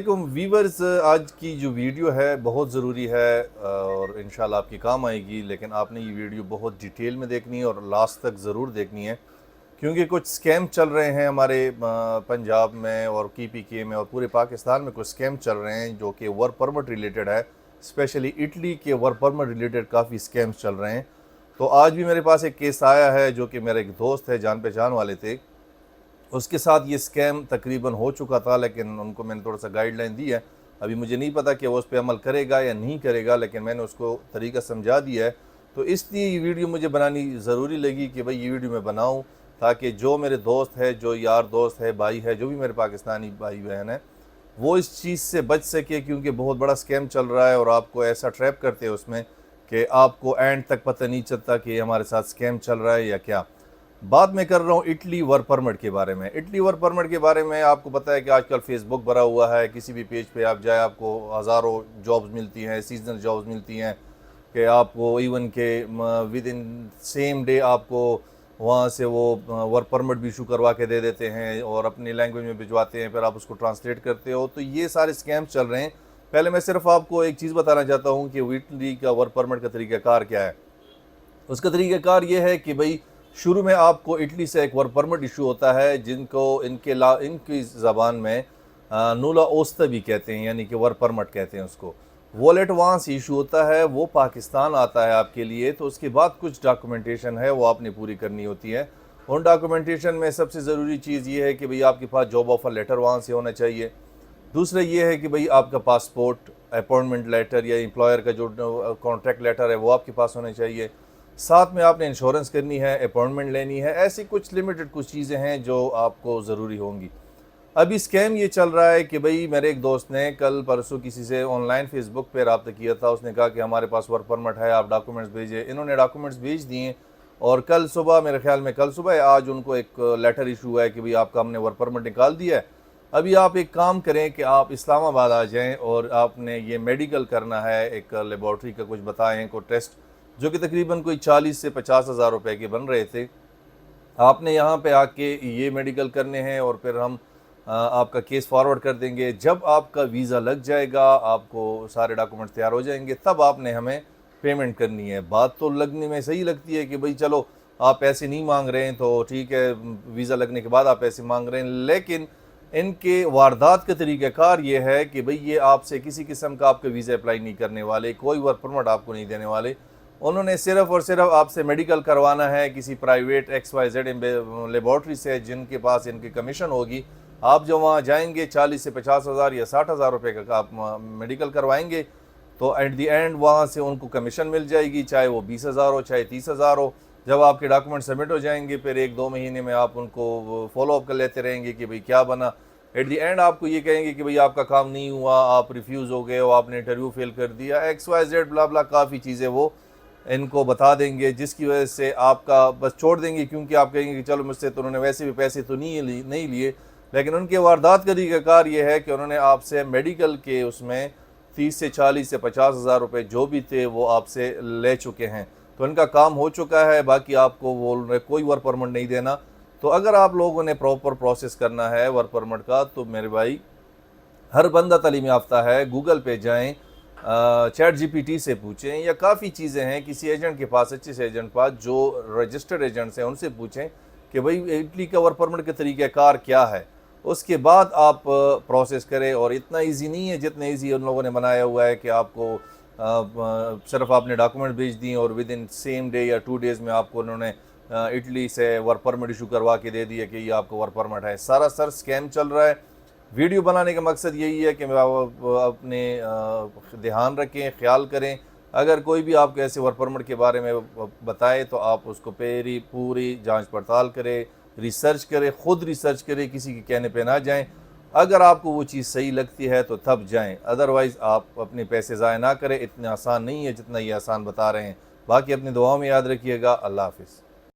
वालेकुम वीवर्स, आज की जो वीडियो है बहुत ज़रूरी है और इंशाल्लाह आपकी काम आएगी। लेकिन आपने ये वीडियो बहुत डिटेल में देखनी है और लास्ट तक ज़रूर देखनी है, क्योंकि कुछ स्कैम चल रहे हैं हमारे पंजाब में और KPK में और पूरे पाकिस्तान में कुछ स्कैम चल रहे हैं जो कि वर्क परमिट रिलेटेड है। स्पेशली इटली के वर्क परमिट रिलेटेड काफ़ी स्कैम्स चल रहे हैं। तो आज भी मेरे पास एक केस आया है जो कि मेरे एक दोस्त है, जान पहचान वाले थे, उसके साथ ये स्कैम तकरीबन हो चुका था, लेकिन उनको मैंने थोड़ा सा गाइडलाइन दी है। अभी मुझे नहीं पता कि वो उस पर अमल करेगा या नहीं करेगा, लेकिन मैंने उसको तरीका समझा दिया है। तो इसलिए ये वीडियो मुझे बनानी ज़रूरी लगी कि भाई ये वीडियो मैं बनाऊं, ताकि जो मेरे दोस्त है, जो यार दोस्त है, भाई है, जो भी मेरे पाकिस्तानी भाई बहन है, वो इस चीज़ से बच सके, क्योंकि बहुत बड़ा स्कैम चल रहा है और आपको ऐसा ट्रैप करते हैं उसमें कि आपको एंड तक पता नहीं चलता कि हमारे साथ स्कैम चल रहा है या क्या। बात मैं कर रहा हूँ इटली वर्क परमिट के बारे में। इटली वर्क परमिट के बारे में आपको पता है कि आजकल फेसबुक भरा हुआ है, किसी भी पेज पे आप जाए आपको हज़ारों जॉब्स मिलती हैं, सीजनल जॉब्स मिलती हैं कि आपको इवन के विद इन सेम डे आपको वहाँ से वो वर्क परमिट भी इशू करवा के दे देते हैं और अपनी लैंग्वेज में भिजवाते हैं, फिर आप उसको ट्रांसलेट करते हो। तो ये सारे स्कैम्स चल रहे हैं। पहले मैं सिर्फ आपको एक चीज़ बताना चाहता हूँ कि इटली का वर्क परमिट का तरीक़ाकार क्या है। उसका तरीक़ाकार ये है कि भाई शुरू में आपको इटली से एक वर्क परमिट इशू होता है, जिनको इनकी ज़बान में नूला ओस्ता भी कहते हैं, यानी कि वर्क परमिट कहते हैं उसको। वॉलेट वहाँ से इशू होता है, वो पाकिस्तान आता है आपके लिए। तो उसके बाद कुछ डॉक्यूमेंटेशन है वो आपने पूरी करनी होती है। उन डॉक्यूमेंटेशन में सबसे ज़रूरी चीज़ ये है कि भाई आपके पास जॉब ऑफ़र लेटर वहाँ से होना चाहिए। दूसरा ये है कि भाई आपका पासपोर्ट, अपॉइंटमेंट लेटर या एम्प्लॉयर का जो कॉन्ट्रैक्ट लेटर है वो आपके पास होना चाहिए। साथ में आपने इंश्योरेंस करनी है, अपॉइंटमेंट लेनी है। ऐसी कुछ लिमिटेड कुछ चीज़ें हैं जो आपको ज़रूरी होंगी। अभी स्कैम ये चल रहा है कि भाई मेरे एक दोस्त ने कल परसों किसी से ऑनलाइन फेसबुक पे रब्ता किया था। उसने कहा कि हमारे पास वर्क परमिट है, आप डॉक्यूमेंट्स भेजिए। इन्होंने डॉक्यूमेंट्स भेज दिए और कल सुबह, मेरे ख्याल में कल सुबह आज उनको एक लेटर इशू है कि भाई आपका हमने वर्क परमिट निकाल दिया है। अभी आप एक काम करें कि आप इस्लामाबाद आ जाएँ और आपने ये मेडिकल करना है, एक लेबॉर्ट्री का कुछ बताएँ, कोई टेस्ट, जो कि तकरीबन कोई 40 से 50 हज़ार रुपये के बन रहे थे। आपने यहाँ पे आके ये मेडिकल करने हैं और फिर हम आपका केस फॉरवर्ड कर देंगे। जब आपका वीज़ा लग जाएगा, आपको सारे डॉक्यूमेंट्स तैयार हो जाएंगे, तब आपने हमें पेमेंट करनी है। बात तो लगने में सही लगती है कि भाई चलो आप पैसे नहीं मांग रहे हैं तो ठीक है, वीज़ा लगने के बाद आप पैसे मांग रहे हैं, लेकिन इनके वारदात का तरीक़ाकार ये है कि भाई ये आपसे किसी किस्म का आपका वीज़ा अप्लाई नहीं करने वाले, कोई वर्क परमिट आपको नहीं देने वाले। उन्होंने सिर्फ़ और सिर्फ आपसे मेडिकल करवाना है किसी प्राइवेट XYZ लेबॉर्ट्री से, जिनके पास इनकी कमीशन होगी। आप जब वहाँ जाएंगे 40 से 50 हज़ार या 60 हज़ार रुपये का आप मेडिकल करवाएंगे, तो एट दी एंड वहाँ से उनको कमीशन मिल जाएगी, चाहे वो 20 हज़ार हो, चाहे 30 हज़ार हो। जब आपके डॉक्यूमेंट सबमिट हो जाएंगे, फिर 1-2 महीने में आप उनको फॉलोअप कर लेते रहेंगे कि भाई क्या बना। एट दी एंड आपको ये कहेंगे कि भाई आपका काम नहीं हुआ, आप रिफ्यूज़ हो गए हो, आपने इंटरव्यू फेल कर दिया, XYZ ब्ला ब्ला, काफ़ी चीज़ें वो इनको बता देंगे, जिसकी वजह से आपका बस छोड़ देंगे, क्योंकि आप कहेंगे कि चलो मुझसे तो उन्होंने वैसे भी पैसे तो नहीं लिए। लेकिन उनके वारदात का तरीक़ाकार ये है कि उन्होंने आपसे मेडिकल के उसमें 30 से 40 से 50 हज़ार रुपये जो भी थे वो आपसे ले चुके हैं। तो इनका काम हो चुका है, बाकी आपको वो कोई वर्क परमिट नहीं देना। तो अगर आप लोगों ने प्रॉपर प्रोसेस करना है वर्क परमिट का, तो मेरे भाई हर बंदा तालीम याफ्ता है, गूगल पे जाएँ, ChatGPT से पूछें, या काफ़ी चीज़ें हैं किसी एजेंट के पास, अच्छे से एजेंट पास जो रजिस्टर्ड एजेंट्स हैं, उनसे पूछें कि भाई इटली का वर्क परमिट का तरीक़ाकार क्या है। उसके बाद आप प्रोसेस करें। और इतना इजी नहीं है जितना इजी उन लोगों ने बनाया हुआ है कि आपको सिर्फ आपने डॉक्यूमेंट भेज दिए और विद इन सेम डे या 2 डेज़ में आपको उन्होंने इटली से वर्क परमिट इशू करवा के दे दिया कि ये आपको वर्क परमिट है। सारा सर स्कैम चल रहा है। वीडियो बनाने का मकसद यही है कि अपने ध्यान रखें, ख्याल करें। अगर कोई भी आपको ऐसे वर्क परमिट के बारे में बताए तो आप उसको पूरी जांच पड़ताल करें, रिसर्च करें, ख़ुद रिसर्च करें, किसी के कहने पे ना जाएं। अगर आपको वो चीज़ सही लगती है तो तब जाएं, अदरवाइज़ आप अपने पैसे ज़ाया ना करें। इतना आसान नहीं है जितना ये आसान बता रहे हैं। बाकी अपनी दुआओं में याद रखिएगा। अल्लाह हाफ़िज़।